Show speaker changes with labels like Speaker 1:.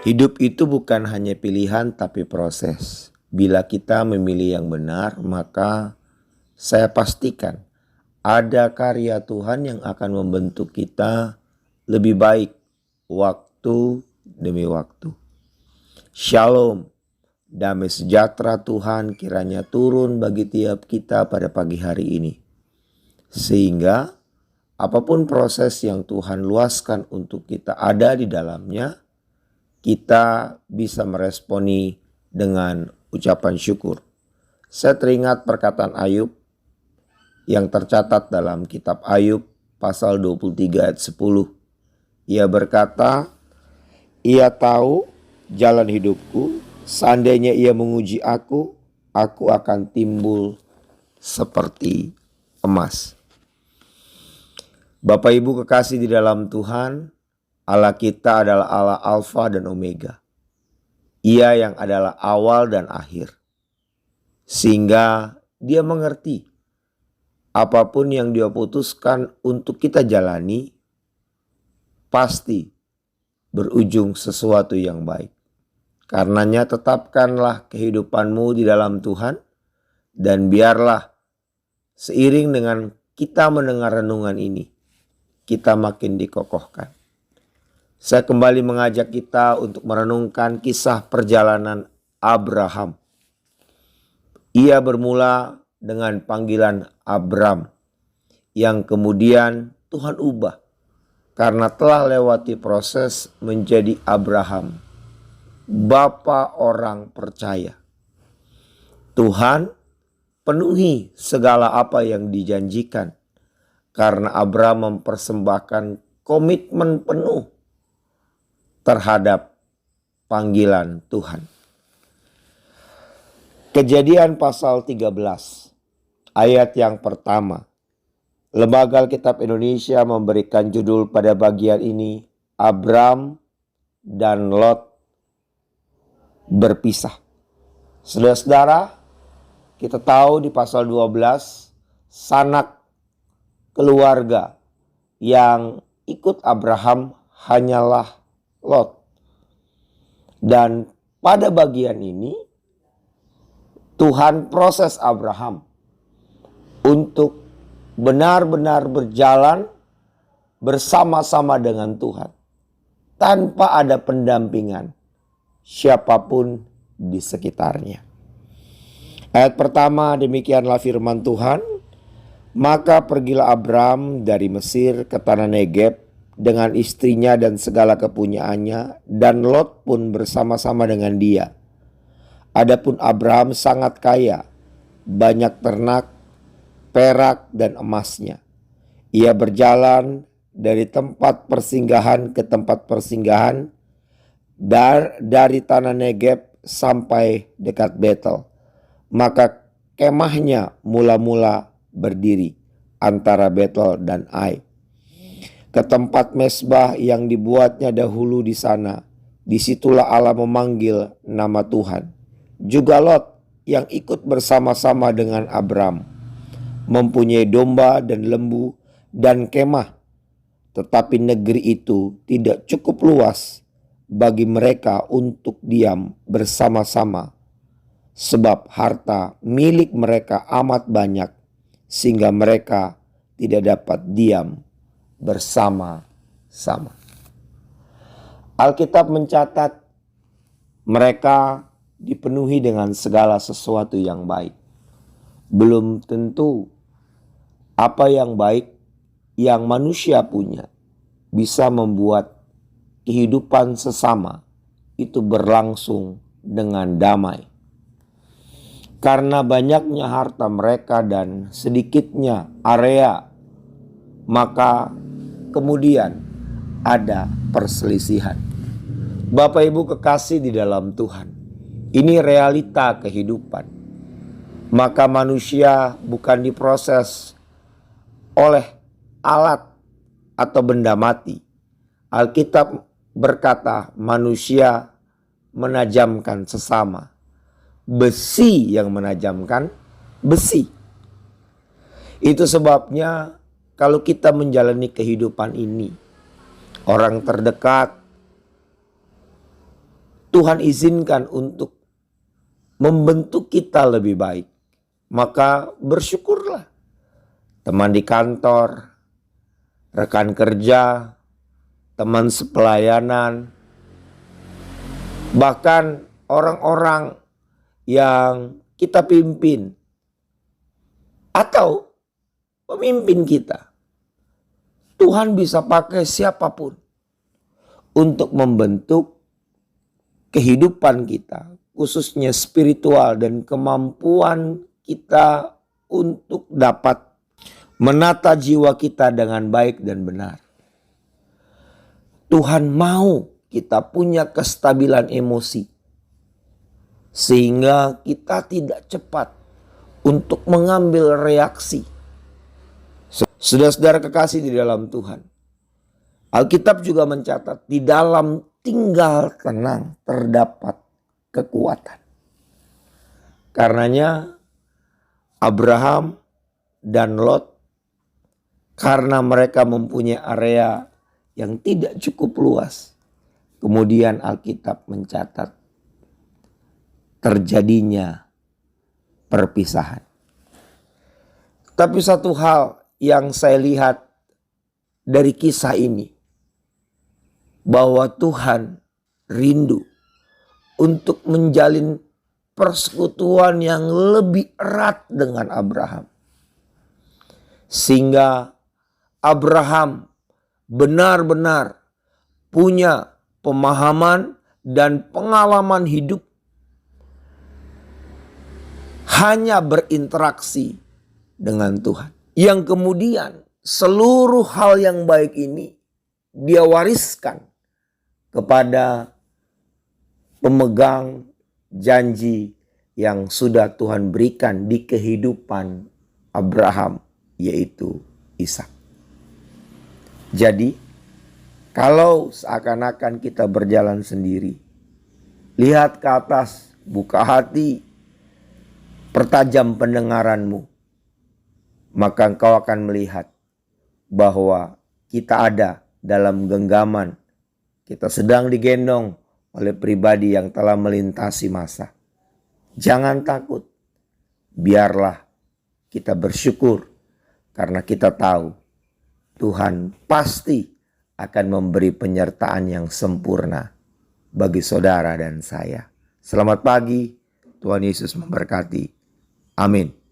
Speaker 1: Hidup itu bukan hanya pilihan tapi proses. Bila kita memilih yang benar, maka saya pastikan ada karya Tuhan yang akan membentuk kita lebih baik waktu demi waktu. Shalom, damai sejahtera Tuhan kiranya turun bagi tiap kita pada pagi hari ini. Sehingga apapun proses yang Tuhan luaskan untuk kita ada di dalamnya, kita bisa meresponi dengan ucapan syukur. Saya teringat perkataan Ayub yang tercatat dalam kitab Ayub pasal 23 ayat 10. Ia berkata, "Ia tahu jalan hidupku, seandainya ia menguji aku akan timbul seperti emas." Bapak Ibu kekasih di dalam Tuhan, Allah kita adalah Allah Alfa dan Omega. Ia yang adalah awal dan akhir. Sehingga Dia mengerti apapun yang Dia putuskan untuk kita jalani pasti berujung sesuatu yang baik. Karenanya tetapkanlah kehidupanmu di dalam Tuhan dan biarlah seiring dengan kita mendengar renungan ini, kita makin dikokohkan. Saya kembali mengajak kita untuk merenungkan kisah perjalanan Abraham. Ia bermula dengan panggilan Abram yang kemudian Tuhan ubah karena telah lewati proses menjadi Abraham, bapa orang percaya. Tuhan penuhi segala apa yang dijanjikan karena Abram mempersembahkan komitmen penuh terhadap panggilan Tuhan. Kejadian pasal 13 ayat yang pertama. Lembaga Alkitab Indonesia memberikan judul pada bagian ini, Abram dan Lot berpisah. Saudara-saudara, kita tahu di pasal 12 sanak keluarga yang ikut Abraham hanyalah Lot. Dan pada bagian ini Tuhan proses Abraham untuk benar-benar berjalan bersama-sama dengan Tuhan tanpa ada pendampingan siapapun di sekitarnya. Ayat pertama demikianlah firman Tuhan, "Maka pergilah Abram dari Mesir ke tanah Negeb dengan istrinya dan segala kepunyaannya, dan Lot pun bersama-sama dengan dia. Adapun Abraham sangat kaya, banyak ternak, perak dan emasnya. Ia berjalan dari tempat persinggahan ke tempat persinggahan, dari tanah Negeb sampai dekat Betel. Maka kemahnya mula-mula berdiri antara Betel dan Ai, ke tempat mesbah yang dibuatnya dahulu di sana. Disitulah Allah memanggil nama Tuhan. Juga Lot yang ikut bersama-sama dengan Abram mempunyai domba dan lembu dan kemah. Tetapi negeri itu tidak cukup luas bagi mereka untuk diam bersama-sama, sebab harta milik mereka amat banyak sehingga mereka tidak dapat diam bersama-sama. Alkitab mencatat mereka dipenuhi dengan segala sesuatu yang baik. Belum tentu apa yang baik yang manusia punya bisa membuat kehidupan sesama itu berlangsung dengan damai. Karena banyaknya harta mereka dan sedikitnya area, maka kemudian ada perselisihan. Bapak Ibu kekasih di dalam Tuhan, ini realita kehidupan. Maka manusia bukan diproses oleh alat atau benda mati. Alkitab berkata manusia menajamkan sesama. Besi yang menajamkan besi. Itu sebabnya kalau kita menjalani kehidupan ini, orang terdekat Tuhan izinkan untuk membentuk kita lebih baik, maka bersyukurlah. Teman di kantor, rekan kerja, teman sepelayanan, bahkan orang-orang yang kita pimpin atau pemimpin kita. Tuhan bisa pakai siapapun untuk membentuk kehidupan kita, khususnya spiritual, dan kemampuan kita untuk dapat menata jiwa kita dengan baik dan benar. Tuhan mau kita punya kestabilan emosi, sehingga kita tidak cepat untuk mengambil reaksi. Saudara-saudara kekasih di dalam Tuhan, Alkitab juga mencatat di dalam tinggal tenang terdapat kekuatan. Karenanya Abraham dan Lot, karena mereka mempunyai area yang tidak cukup luas, kemudian Alkitab mencatat terjadinya perpisahan. Tapi satu hal yang saya lihat dari kisah ini, bahwa Tuhan rindu untuk menjalin persekutuan yang lebih erat dengan Abraham. Sehingga Abraham benar-benar punya pemahaman dan pengalaman hidup hanya berinteraksi dengan Tuhan. Yang kemudian seluruh hal yang baik ini dia wariskan kepada pemegang janji yang sudah Tuhan berikan di kehidupan Abraham, yaitu Ishak. Jadi, kalau seakan-akan kita berjalan sendiri, lihat ke atas, buka hati, pertajam pendengaranmu, maka engkau akan melihat bahwa kita ada dalam genggaman. Kita sedang digendong oleh pribadi yang telah melintasi masa. Jangan takut. Biarlah kita bersyukur karena kita tahu Tuhan pasti akan memberi penyertaan yang sempurna bagi saudara dan saya. Selamat pagi, Tuhan Yesus memberkati. Amin.